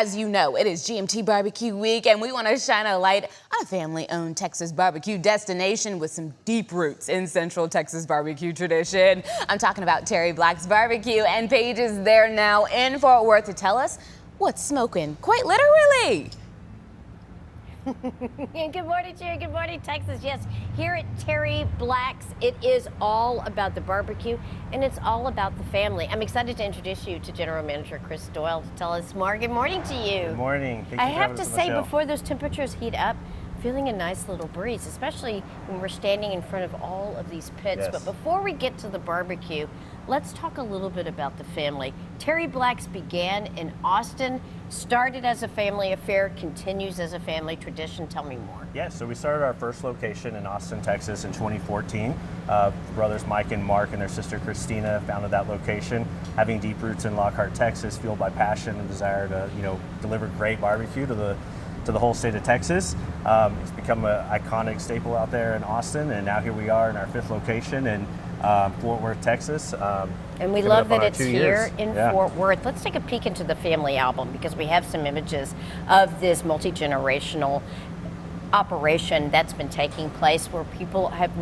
As you know, it is GMT BBQ week, and we want to shine a light on a family-owned Texas barbecue destination with some deep roots in Central Texas barbecue tradition. I'm talking about Terry Black's Barbecue, and Paige is there now in Fort Worth to tell us what's smoking, quite literally. Good morning, Jerry. Good morning, Texas. Yes, here at Terry Black's, it is all about the barbecue and it's all about the family. I'm excited to introduce you to General Manager Chris Doyle to tell us more. Good morning to you. Good morning. Thank you I for have having to us on the say, show. before those temperatures heat up, feeling a nice little breeze, especially when we're standing in front of all of these pits. Yes. But before we get to the barbecue, let's talk a little bit about the family. Terry Black's began in Austin, started as a family affair, continues as a family tradition. Tell me more. Yeah, so we started our first location in Austin, Texas in 2014. Brothers Mike and Mark and their sister Christina founded that location, having deep roots in Lockhart, Texas, fueled by passion and desire to, deliver great barbecue to the whole state of Texas. It's become an iconic staple out there in Austin, and now here we are in our fifth location in Fort Worth, Texas. And we love that it's here in Fort Worth. Let's take a peek into the family album because we have some images of this multi-generational operation that's been taking place where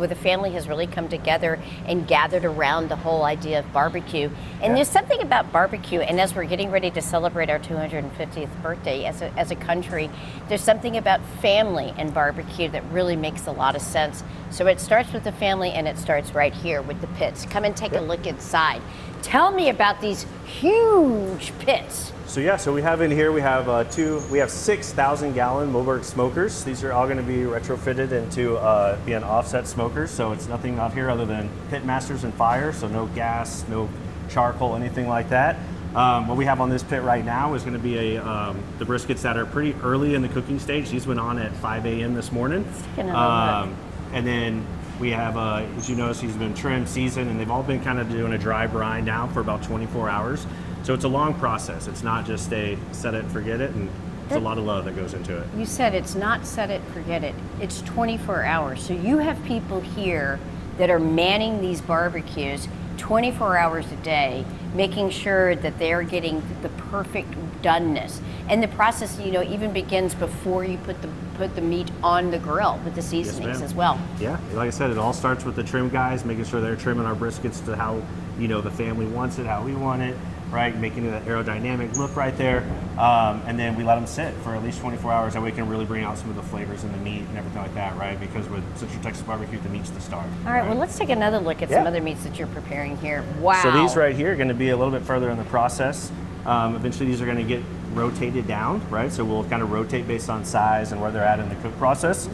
the family has really come together and gathered around the whole idea of barbecue. And there's something about barbecue, and as we're getting ready to celebrate our 250th birthday as a country, there's something about family and barbecue that really makes a lot of sense. So it starts with the family, and it starts right here with the pits. Come and take a look inside. Tell me about these huge pits. So we have in here, we have 6,000 gallon Moberg smokers. These are all going to be retrofitted into being offset smokers. So it's nothing out here other than pit masters and fire. So no gas, no charcoal, anything like that. What we have on this pit right now is going to be the briskets that are pretty early in the cooking stage. These went on at 5 a.m. this morning. And then we have, as you notice, these have been trimmed, seasoned, and they've all been kind of doing a dry brine now for about 24 hours. So it's a long process. It's not just a set it and forget it, and there's a lot of love that goes into it. You said it's not set it, forget it. It's 24 hours. So you have people here that are manning these barbecues 24 hours a day, making sure that they're getting the perfect doneness. And the process, even begins before you put the meat on the grill with the seasonings as well. Yeah, like I said, it all starts with the trim guys, making sure they're trimming our briskets to how the family wants it, how we want it, right? Making it an aerodynamic look right there. And then we let them sit for at least 24 hours. That way we can really bring out some of the flavors in the meat and everything like that, right? Because with Central Texas barbecue, the meat's the star. All right, well, let's take another look at some other meats that you're preparing here. Wow. So these right here are going to be a little bit further in the process. Eventually these are going to get rotated down, right? So we'll kind of rotate based on size and where they're at in the cook process.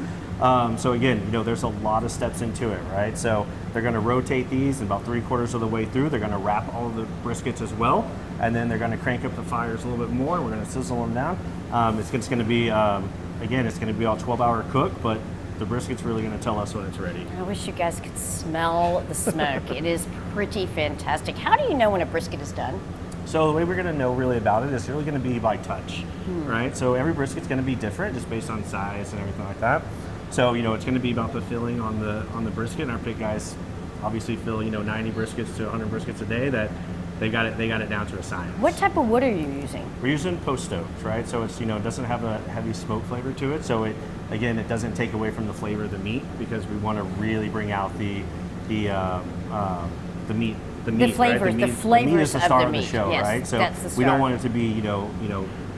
So again, there's a lot of steps into it, right? So they're going to rotate these, and about 3/4 of the way through, they're going to wrap all of the briskets as well, and then they're going to crank up the fires a little bit more. We're going to sizzle them down. It's going to be, again, it's going to be all 12-hour cook, but the brisket's really going to tell us when it's ready. I wish you guys could smell the smoke. It is pretty fantastic. How do you know when a brisket is done? So the way we're going to know really about it is really going to be by touch, right? So every brisket's going to be different just based on size and everything like that. So it's going to be about the filling on the brisket. And our pit guys obviously fill 90 briskets to 100 briskets a day. That they got it down to a science. What type of wood are you using? We're using post stoves, right? So it's it doesn't have a heavy smoke flavor to it. So it doesn't take away from the flavor of the meat because we want to really bring out the meat. The meat, flavors, right? the flavors meat is the star of the meat. Of the show, yes, right? So that's the star. we don't want it to be,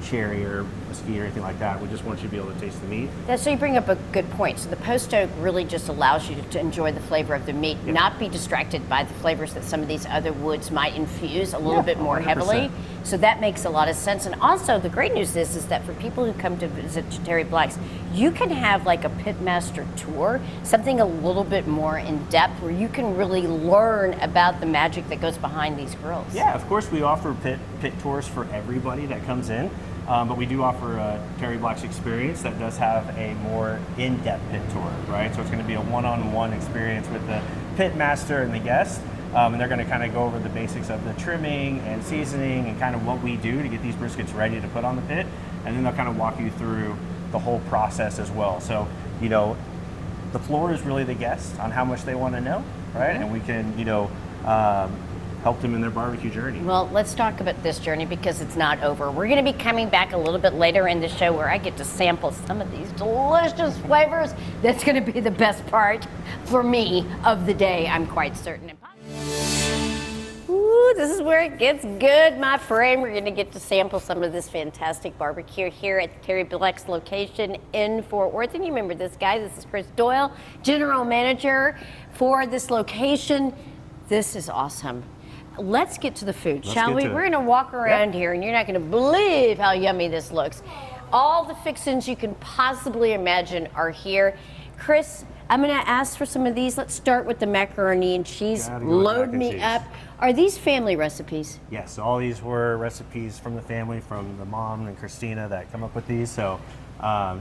cherry or mesquite or anything like that. We just want you to be able to taste the meat. So you bring up a good point. So the post stove really just allows you to enjoy the flavor of the meat, not be distracted by the flavors that some of these other woods might infuse a little bit more 100%. Heavily. So that makes a lot of sense. And also the great news is that for people who come to visit Terry Black's, you can have like a pitmaster tour, something a little bit more in depth where you can really learn about the magic that goes behind these grills. Yeah, of course we offer pit tours for everybody that comes in. But we do offer a Terry Black's experience that does have a more in-depth pit tour, right? So it's going to be a one-on-one experience with the pit master and the guest. And they're going to kind of go over the basics of the trimming and seasoning and kind of what we do to get these briskets ready to put on the pit. And then they'll kind of walk you through the whole process as well. So, the floor is really the guest on how much they want to know, right? And we can, helped them in their barbecue journey. Well, let's talk about this journey because it's not over. We're going to be coming back a little bit later in the show where I get to sample some of these delicious flavors. That's going to be the best part for me of the day, I'm quite certain. Ooh, this is where it gets good, my friend. We're going to get to sample some of this fantastic barbecue here at Terry Black's location in Fort Worth. And you remember this guy, this is Chris Doyle, General Manager for this location. This is awesome. Let's get to the food, shall we? We're gonna walk around here and you're not gonna believe how yummy this looks. All the fixings you can possibly imagine are here. Chris, I'm gonna ask for some of these. Let's start with the macaroni and cheese. Load me up. Are these family recipes? Yes, all these were recipes from the family, from the mom and Christina that come up with these. So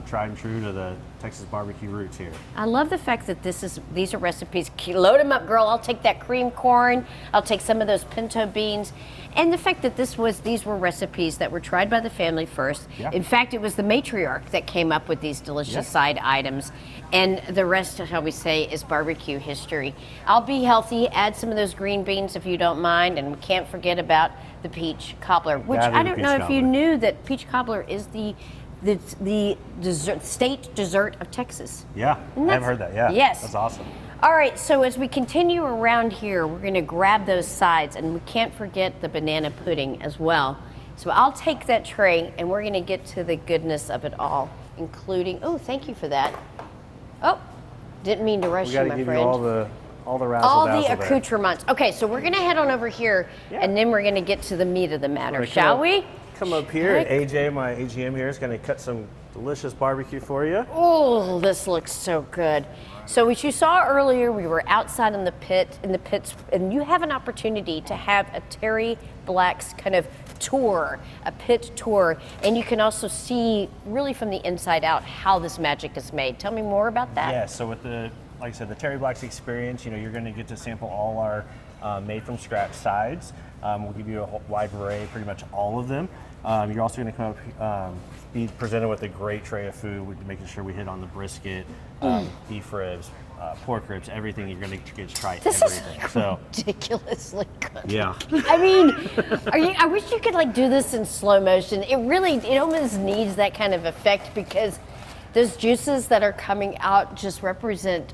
tried and true to the Texas barbecue roots here. I love the fact that these are recipes. Load them up, girl. I'll take that cream corn. I'll take some of those pinto beans. And the fact that these were recipes that were tried by the family first. Yeah. In fact, it was the matriarch that came up with these delicious side items. And the rest, shall we say, is barbecue history. I'll be healthy. Add some of those green beans if you don't mind. And we can't forget about the peach cobbler, which I don't know if you knew that peach cobbler is the state dessert of Texas. Yeah, I've heard that, yeah. Yes. That's awesome. All right, so as we continue around here, we're gonna grab those sides, and we can't forget the banana pudding as well. So I'll take that tray, and we're gonna get to the goodness of it all, including, oh, thank you for that. Oh, didn't mean to rush you, my friend. We gotta give you all the razzle all the accoutrements. Okay, so we're gonna head on over here, and then we're gonna get to the meat of the matter, shall we? Come up here, and AJ, my AGM here, is going to cut some delicious barbecue for you. Oh, this looks so good. So as you saw earlier, we were outside in the pits, and you have an opportunity to have a Terry Black's kind of tour, a pit tour, and you can also see really from the inside out how this magic is made. Tell me more about that. Yeah, so with like I said, the Terry Black's experience, you're going to get to sample all our made from scratch sides. We'll give you a wide array, pretty much all of them. You're also going to come up, be presented with a great tray of food, making sure we hit on the brisket, beef ribs, pork ribs, everything. You're going to get to try everything. Is so ridiculously good. Yeah. I mean, I wish you could do this in slow motion. It almost needs that kind of effect because those juices that are coming out just represent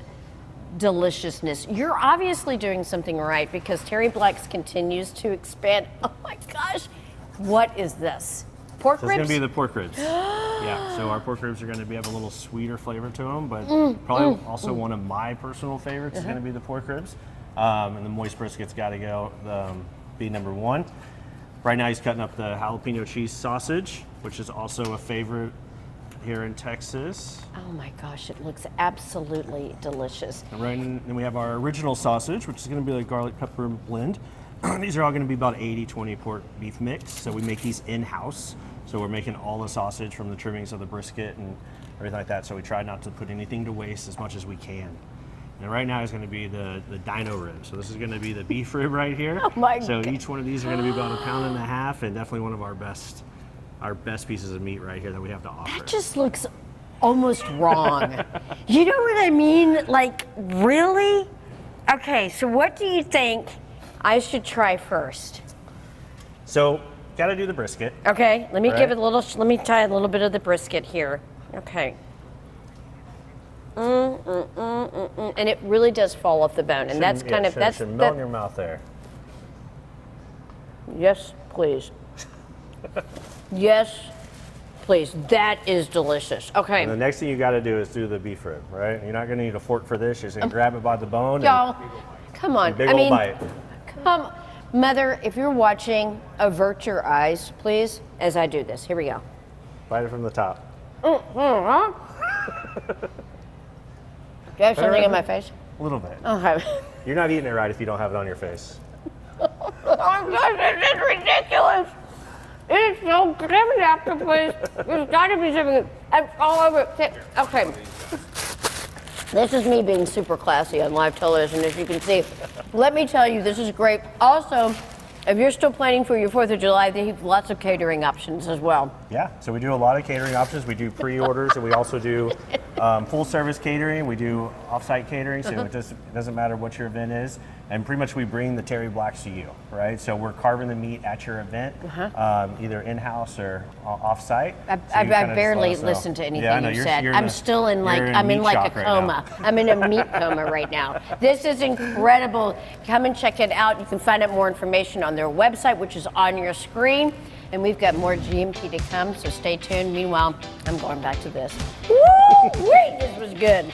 deliciousness. You're obviously doing something right because Terry Black's continues to expand. Oh my gosh, what is this? Pork ribs? It's going to be the pork ribs. Yeah, so our pork ribs are going to have a little sweeter flavor to them, but probably also one of my personal favorites is going to be the pork ribs. And the moist brisket's got to go, be number one. Right now he's cutting up the jalapeno cheese sausage, which is also a favorite here in Texas. Oh my gosh, it looks absolutely delicious. And then we have our original sausage, which is going to be a garlic pepper blend. These are all going to be about 80-20 pork beef mix. So we make these in-house. So we're making all the sausage from the trimmings of the brisket and everything like that. So we try not to put anything to waste as much as we can. And right now is going to be the dino rib. So this is going to be the beef rib right here. Oh my God. So each one of these are going to be about 1.5 pounds and definitely one of our best pieces of meat right here that we have to offer. That just looks almost wrong. You know what I mean? Really? Okay, so what do you think I should try first? So, gotta do the brisket. Okay, let me give it let me try a little bit of the brisket here. Okay. And it really does fall off the bone. And that's kind of, that's melt in your mouth there. Yes, please. Yes, please. That is delicious. Okay. And the next thing you got to do is do the beef rib, right? You're not going to need a fork for this. You're just going to grab it by the bone. Y'all, come on. Big old bite. Come, Mother, if you're watching, avert your eyes, please, as I do this. Here we go. Bite it from the top. Do I have something in my face? A little bit. Okay. You're not eating it right if you don't have it on your face. Oh gosh, this is ridiculous. It is so good. Have it after, please. There's got to be something all over it. Okay. This is me being super classy on live television, as you can see. Let me tell you, this is great. Also, if you're still planning for your 4th of July, they have lots of catering options as well. Yeah, so we do a lot of catering options. We do pre-orders, and we also do full service catering. We do off-site catering, so it doesn't matter what your event is. And pretty much we bring the Terry Blacks to you, right? So we're carving the meat at your event, either in-house or off-site. I barely listened to anything you said. I'm still in I'm in like a coma. I'm in a meat coma right now. This is incredible. Come and check it out. You can find out more information on their website, which is on your screen. And we've got more GMT to come, so stay tuned. Meanwhile, I'm going back to this. Woo! Wait, this was good.